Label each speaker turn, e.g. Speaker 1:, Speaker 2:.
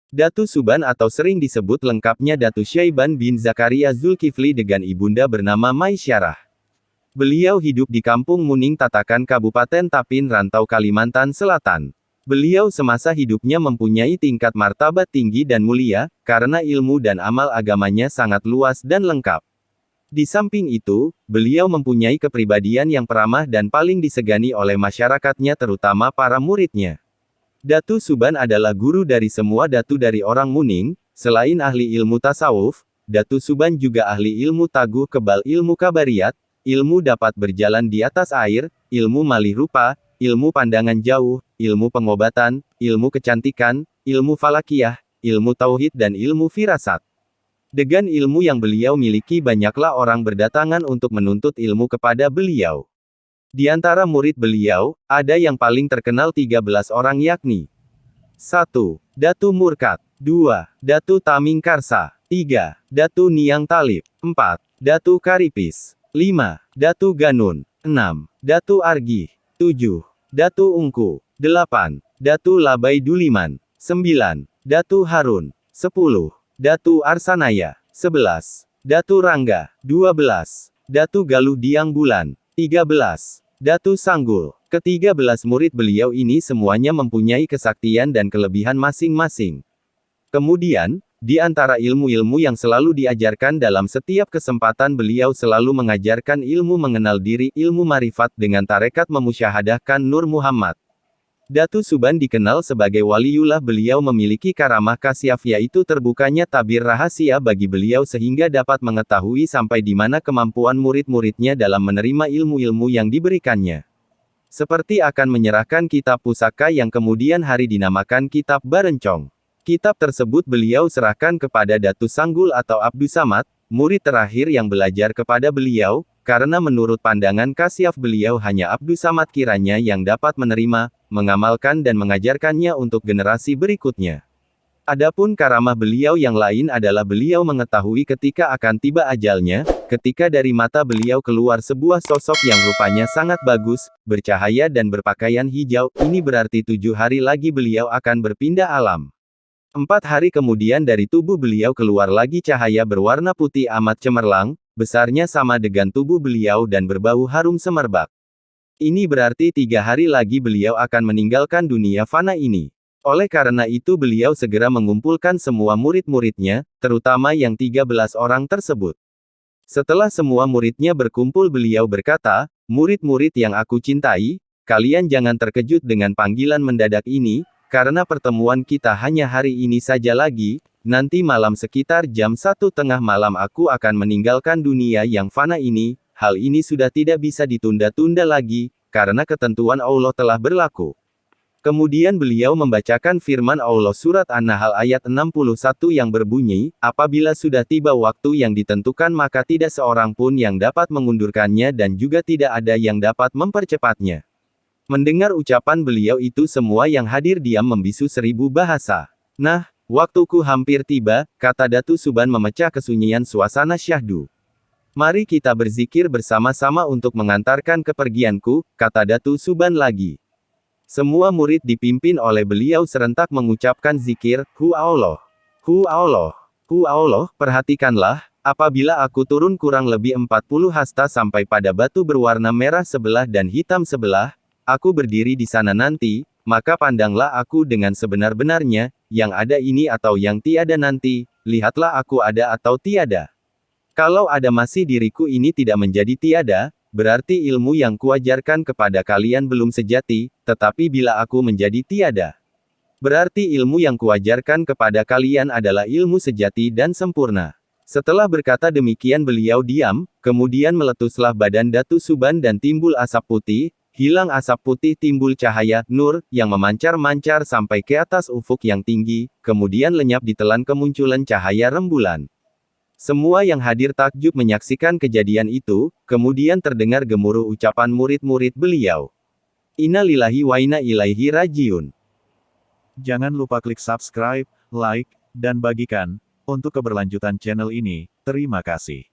Speaker 1: Datu Suban atau sering disebut lengkapnya Datu Syaiban bin Zakaria Zulkifli dengan ibunda bernama Maisyarah. Beliau hidup di Kampung Muning Tatakan Kabupaten Tapin Rantau Kalimantan Selatan. Beliau semasa hidupnya mempunyai tingkat martabat tinggi dan mulia, karena ilmu dan amal agamanya sangat luas dan lengkap. Di samping itu, beliau mempunyai kepribadian yang peramah dan paling disegani oleh masyarakatnya terutama para muridnya. Datu Suban adalah guru dari semua datu dari orang Muning. Selain ahli ilmu tasawuf, Datu Suban juga ahli ilmu taguh kebal ilmu kabariyat, ilmu dapat berjalan di atas air, ilmu malih rupa, ilmu pandangan jauh, ilmu pengobatan, ilmu kecantikan, ilmu falakiyah, ilmu tauhid dan ilmu firasat. Dengan ilmu yang beliau miliki banyaklah orang berdatangan untuk menuntut ilmu kepada beliau. Di antara murid beliau, ada yang paling terkenal 13 orang yakni 1. Datu Murkad 2. Datu Taming Karsa 3. Datu Niang Talib 4. Datu Karipis 5. Datu Ganun 6. Datu Argih 7. Datu Ungku 8. Datu Labai Duliman 9. Datu Harun 10. Datu Arsanaya 11. Datu Rangga 12. Datu Galuh Diang Bulan 13. Datu Sanggul. Ke-13 murid beliau ini semuanya mempunyai kesaktian dan kelebihan masing-masing. Kemudian, di antara ilmu-ilmu yang selalu diajarkan dalam setiap kesempatan beliau selalu mengajarkan ilmu mengenal diri, ilmu marifat dengan tarekat memusyahadahkan Nur Muhammad. Datu Suban dikenal sebagai waliullah. Beliau memiliki karamah kasyaf yaitu terbukanya tabir rahasia bagi beliau sehingga dapat mengetahui sampai di mana kemampuan murid-muridnya dalam menerima ilmu-ilmu yang diberikannya. Seperti akan menyerahkan kitab pusaka yang kemudian hari dinamakan kitab Barencong. Kitab tersebut beliau serahkan kepada Datu Sanggul atau Abdus Samad, murid terakhir yang belajar kepada beliau, karena menurut pandangan kasyaf beliau hanya Abdus Samad kiranya yang dapat menerima, mengamalkan dan mengajarkannya untuk generasi berikutnya. Adapun karamah beliau yang lain adalah beliau mengetahui ketika akan tiba ajalnya, ketika dari mata beliau keluar sebuah sosok yang rupanya sangat bagus, bercahaya dan berpakaian hijau, ini berarti 7 hari lagi beliau akan berpindah alam. 4 hari kemudian dari tubuh beliau keluar lagi cahaya berwarna putih amat cemerlang, besarnya sama dengan tubuh beliau dan berbau harum semerbak. Ini berarti 3 hari lagi beliau akan meninggalkan dunia fana ini. Oleh karena itu beliau segera mengumpulkan semua murid-muridnya, terutama yang 13 orang tersebut. Setelah semua muridnya berkumpul beliau berkata, "Murid-murid yang aku cintai, kalian jangan terkejut dengan panggilan mendadak ini, karena pertemuan kita hanya hari ini saja lagi, nanti malam sekitar jam 1 tengah malam aku akan meninggalkan dunia yang fana ini. Hal ini sudah tidak bisa ditunda-tunda lagi, karena ketentuan Allah telah berlaku." Kemudian beliau membacakan firman Allah surat An-Nahl ayat 61 yang berbunyi, "Apabila sudah tiba waktu yang ditentukan maka tidak seorang pun yang dapat mengundurkannya dan juga tidak ada yang dapat mempercepatnya." Mendengar ucapan beliau itu semua yang hadir diam membisu 1000 bahasa. "Nah, waktuku hampir tiba," kata Datu Suban memecah kesunyian suasana syahdu. "Mari kita berzikir bersama-sama untuk mengantarkan kepergianku," kata Datu Suban lagi. Semua murid dipimpin oleh beliau serentak mengucapkan zikir, "Hu Allah, Hu Allah, Hu Allah." Perhatikanlah, apabila aku turun kurang lebih 40 hasta sampai pada batu berwarna merah sebelah dan hitam sebelah, aku berdiri di sana nanti, maka pandanglah aku dengan sebenar-benarnya, yang ada ini atau yang tiada nanti, lihatlah aku ada atau tiada. Kalau ada masih diriku ini tidak menjadi tiada, berarti ilmu yang kuajarkan kepada kalian belum sejati, tetapi bila aku menjadi tiada, berarti ilmu yang kuajarkan kepada kalian adalah ilmu sejati dan sempurna. Setelah berkata demikian beliau diam, kemudian meletuslah badan Datu Suban dan timbul asap putih, hilang asap putih timbul cahaya, nur, yang memancar-mancar sampai ke atas ufuk yang tinggi, kemudian lenyap ditelan kemunculan cahaya rembulan. Semua yang hadir takjub menyaksikan kejadian itu, kemudian terdengar gemuruh ucapan murid-murid beliau. Inna lillahi wa inna ilaihi rajiun.
Speaker 2: Jangan lupa klik subscribe, like, dan bagikan, untuk keberlanjutan channel ini. Terima kasih.